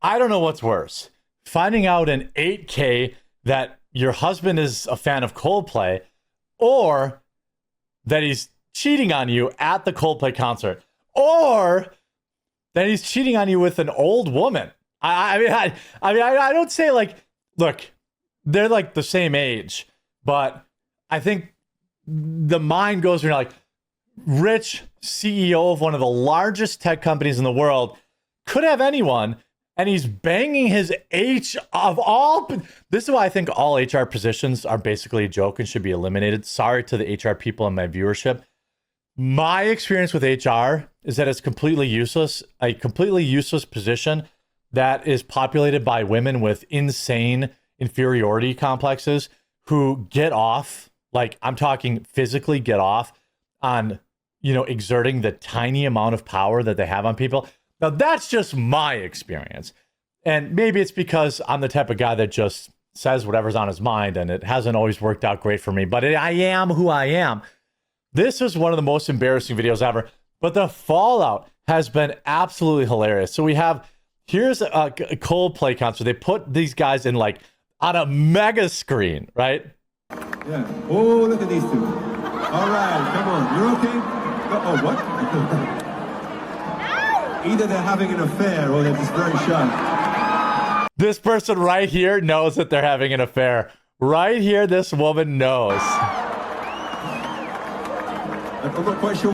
I don't know what's worse. Finding out in 8K that your husband is a fan of Coldplay, or that he's cheating on you at the Coldplay concert, or that he's cheating on you with an old woman. I don't say like, look, they're like the same age, but I think the mind goes when you're like, rich CEO of one of the largest tech companies in the world could have anyone, and he's banging his H of all. This is why I think all HR positions are basically a joke and should be eliminated. Sorry to the HR people in my viewership. My experience with HR is that it's completely useless, a completely useless position that is populated by women with insane inferiority complexes who get off, like I'm talking physically get off on, exerting the tiny amount of power that they have on people. Now that's just my experience. And maybe it's because I'm the type of guy that just says whatever's on his mind, and it hasn't always worked out great for me, but I am who I am. This is one of the most embarrassing videos ever, but the fallout has been absolutely hilarious. So here's a Coldplay concert. They put these guys in like on a mega screen, right? Yeah. Oh, look at these two. All right, come on. You're okay? Oh, what? Either they're having an affair or they're just very shy. This person right here knows that they're having an affair. Right here, this woman knows. I'm not quite sure.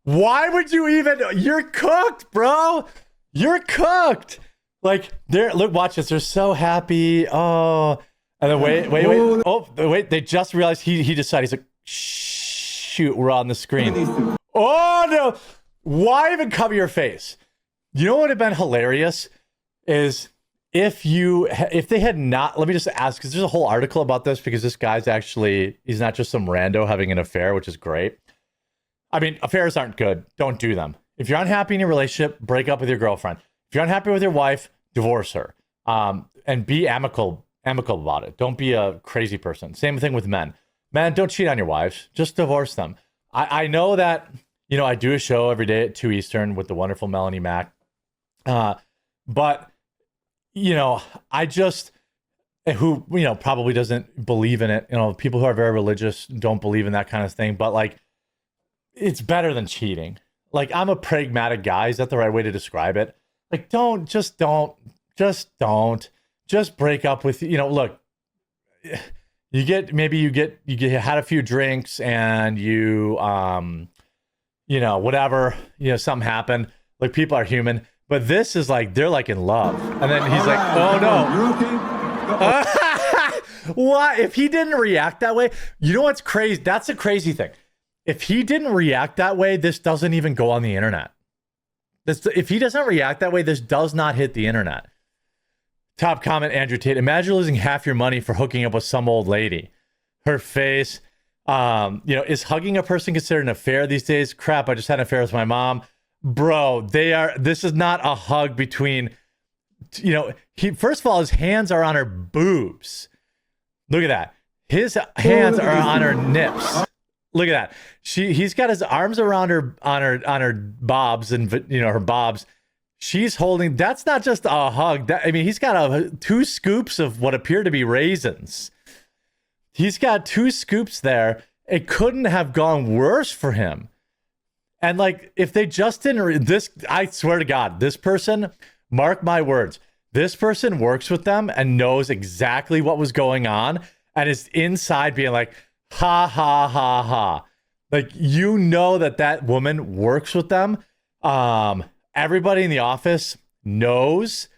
Why would you even? You're cooked, bro. You're cooked. Like, look, watch this. They're so happy. Oh, and then wait. Oh, wait. They just realized he decided. He's like, shoot, we're on the screen. Oh no! Why even cover your face? You know what would have been hilarious is if they had not. Let me just ask, because there's a whole article about this, because this guy's he's not just some rando having an affair, which is great. I mean, affairs aren't good. Don't do them. If you're unhappy in your relationship, break up with your girlfriend. If you're unhappy with your wife, divorce her. And be amicable about it. Don't be a crazy person. Same thing with men. Men, don't cheat on your wives. Just divorce them. I know that, I do a show every day at 2 Eastern with the wonderful Melanie Mack. But, I just, who, probably doesn't believe in it. People who are very religious don't believe in that kind of thing. But like, it's better than cheating. Like, I'm a pragmatic guy. Is that the right way to describe it? Like, just break up with, look, you had a few drinks and whatever, something happened. Like, people are human, but this is like, they're like in love. And then he's like, oh no. You're okay? What? If he didn't react that way, you know what's crazy? That's a crazy thing. If he didn't react that way, this doesn't even go on the internet. If he doesn't react that way, this does not hit the internet. Top comment, Andrew Tate. Imagine losing half your money for hooking up with some old lady. Her face. Is hugging a person considered an affair these days? Crap, I just had an affair with my mom. Bro, this is not a hug between, first of all, his hands are on her boobs. Look at that. His hands are on her nips. Look at that. He's got his arms around her on her bobs and her bobs. She's holding. That's not just a hug. He's got 2 scoops of what appear to be raisins. He's got 2 scoops there. It couldn't have gone worse for him. And like, if they just didn't I swear to God, this person, mark my words, this person works with them and knows exactly what was going on and is inside being like, ha ha ha ha. Like, that woman works with them. Everybody in the office knows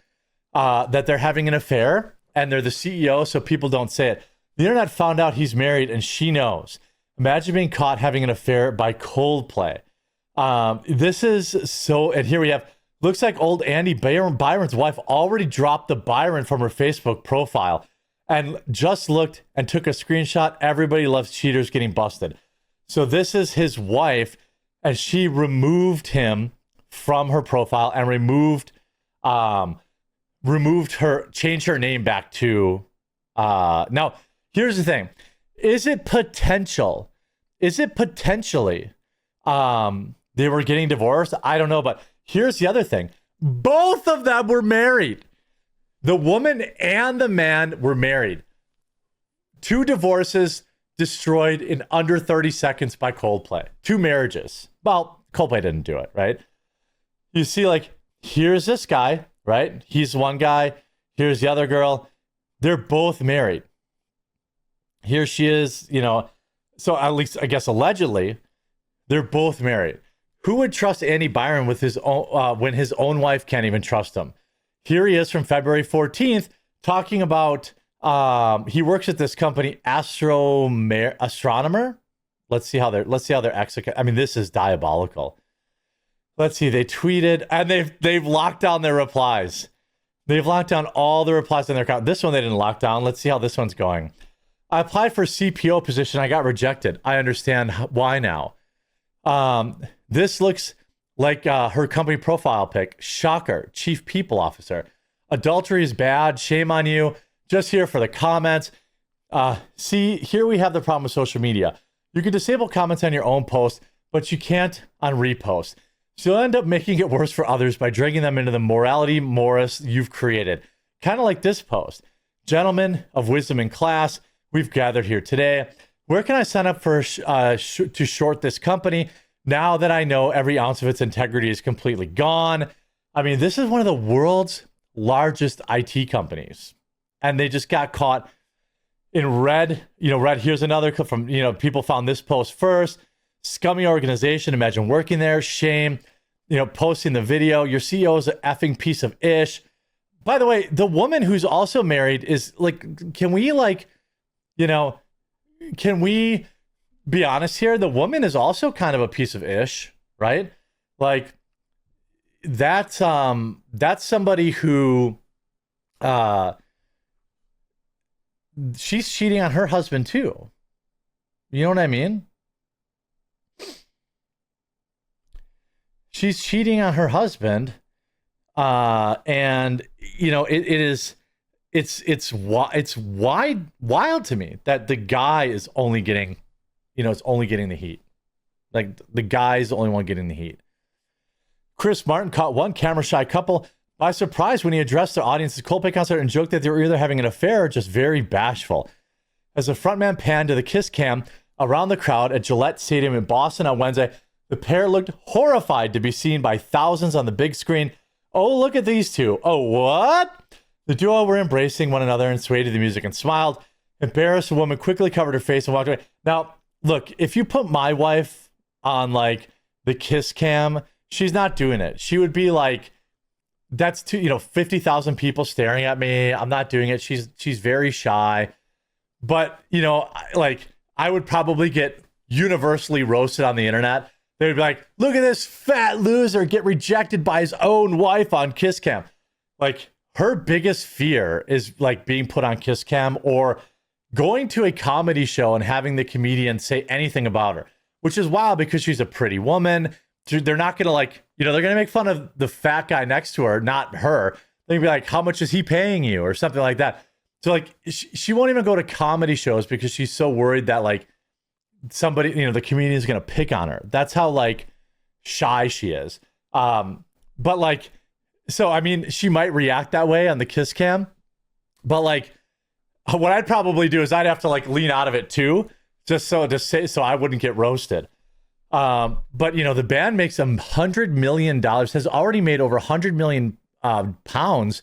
that they're having an affair, and they're the CEO, so people don't say it. The internet found out he's married, and she knows. Imagine being caught having an affair by Coldplay. This is so, and here we have, looks like old Andy Byron's wife already dropped the Byron from her Facebook profile and just looked and took a screenshot. Everybody loves cheaters getting busted. So this is his wife, and she removed him from her profile and changed her name back to, now, here's the thing. Is it potentially, they were getting divorced? I don't know, but here's the other thing. Both of them were married. The woman and the man were married. 2 divorces destroyed in under 30 seconds by Coldplay. 2 marriages. Well, Coldplay didn't do it, right? You see, like, here's this guy, right? He's one guy. Here's the other girl. They're both married. Here she is, you know. So at least, I guess, allegedly, they're both married. Who would trust Andy Byron with his own when his own wife can't even trust him? Here he is from February 14th talking about he works at this company, Astronomer. Let's see how their ex. I mean, this is diabolical. Let's see. They tweeted and they've locked down their replies. They've locked down all the replies on their account. This one they didn't lock down. Let's see how this one's going. I applied for a CPO position. I got rejected. I understand why now. This looks like her company profile pic. Shocker. Chief People Officer. Adultery is bad. Shame on you. Just here for the comments. See, here we have the problem with social media. You can disable comments on your own post, but you can't on repost. So you'll end up making it worse for others by dragging them into the morality morass you've created. Kind of like this post. Gentlemen of wisdom in class, we've gathered here today. Where can I sign up for to short this company now that I know every ounce of its integrity is completely gone? I mean, this is one of the world's largest IT companies. And they just got caught in red. Here's another from, people found this post first. Scummy organization. Imagine working there. Shame. Posting the video. Your CEO is an effing piece of ish. By the way, the woman who's also married is like, can we be honest here? The woman is also kind of a piece of ish, right? Like that's somebody who, she's cheating on her husband too. You know what I mean? She's cheating on her husband. And it's wild to me that the guy is only getting, the heat. Like the guy's the only one getting the heat. Chris Martin caught one camera shy couple by surprise when he addressed their audience's Coldplay concert and joked that they were either having an affair or just very bashful. As the frontman panned to the kiss cam around the crowd at Gillette Stadium in Boston on Wednesday, the pair looked horrified to be seen by thousands on the big screen. Oh, look at these two. Oh, what? The duo were embracing one another and swayed to the music and smiled. Embarrassed, the woman quickly covered her face and walked away. Now, look, if you put my wife on like the kiss cam, she's not doing it. She would be like, that's 50,000 people staring at me. I'm not doing it. She's very shy. But, I would probably get universally roasted on the internet. They'd be like, look at this fat loser get rejected by his own wife on kiss cam. Like, her biggest fear is like being put on kiss cam or going to a comedy show and having the comedian say anything about her, which is wild because she's a pretty woman. They're not going to they're going to make fun of the fat guy next to her, not her. They'd be like, how much is he paying you? Or something like that. So she won't even go to comedy shows because she's so worried that somebody, the comedian is going to pick on her. That's how shy she is. So, I mean, she might react that way on the kiss cam, but what I'd probably do is I'd have to lean out of it too, just so I wouldn't get roasted. But the band makes $100 million, has already made over 100 million pounds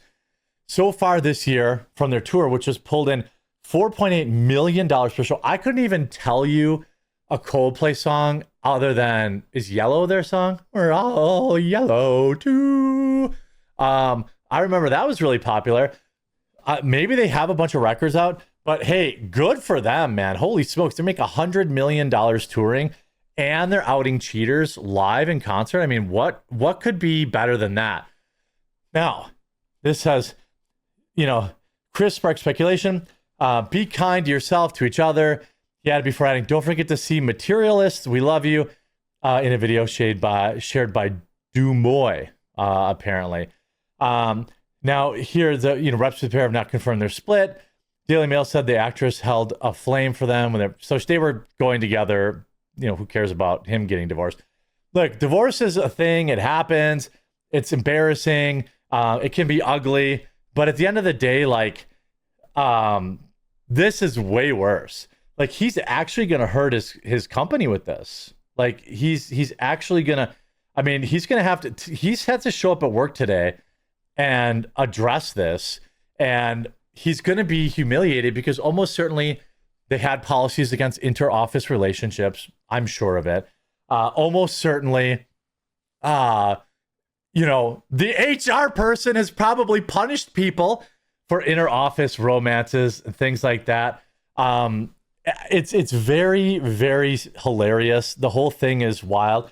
so far this year from their tour, which has pulled in $4.8 million per show. I couldn't even tell you a Coldplay song other than, is Yellow their song? We're all yellow too. I remember that was really popular. Maybe they have a bunch of records out, but hey, good for them, man. Holy smokes. They make $100 million touring and they're outing cheaters live in concert. I mean, what could be better than that? Now, this has, Chris sparked speculation. Be kind to yourself, to each other. He added before adding, don't forget to see Materialists. We love you. In a video shared by Dumoy, apparently. Now here, the reps of the pair have not confirmed their split. Daily Mail said the actress held a flame for them so they were going together. Who cares about him getting divorced? Look, divorce is a thing. It happens. It's embarrassing. It can be ugly. But at the end of the day, like, this is way worse. Like, he's actually going to hurt his company with this. Like, he's actually going to, I mean, he's going to have to, he's had to show up at work today and address this. And he's going to be humiliated because almost certainly they had policies against inter-office relationships. I'm sure of it. Almost certainly, you know, the HR person has probably punished people for inter-office romances and things like that. It's very, very hilarious. The whole thing is wild.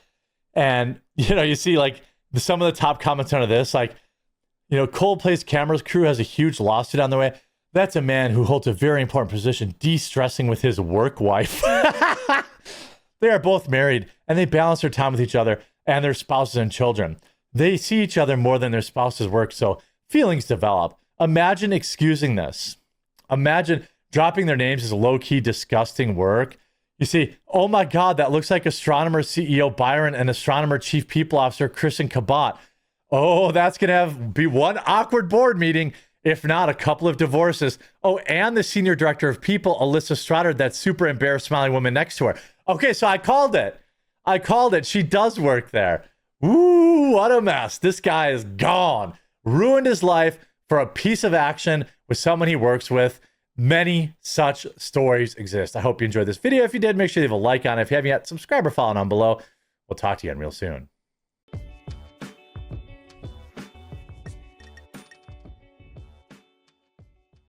And, you know, you see like some of the top comments under this, like, you know, Coldplay's cameras crew has a huge lawsuit on the way. That's a man who holds a very important position, de-stressing with his work wife. They are both married and they balance their time with each other and their spouses and children. They see each other more than their spouses work, so feelings develop. Imagine excusing this. Imagine dropping their names as low-key disgusting work. You see, oh my God, that looks like astronomer CEO Byron and astronomer chief people officer Kristen Cabot. Oh, that's going to be one awkward board meeting, if not a couple of divorces. Oh, and the senior director of people, Alyssa Stoddard, that super embarrassed smiling woman next to her. Okay, so I called it. I called it. She does work there. Ooh, what a mess. This guy is gone. Ruined his life for a piece of action with someone he works with. Many such stories exist. I hope you enjoyed this video. If you did, make sure you leave a like on it. If you haven't yet, subscribe or follow down below. We'll talk to you again real soon.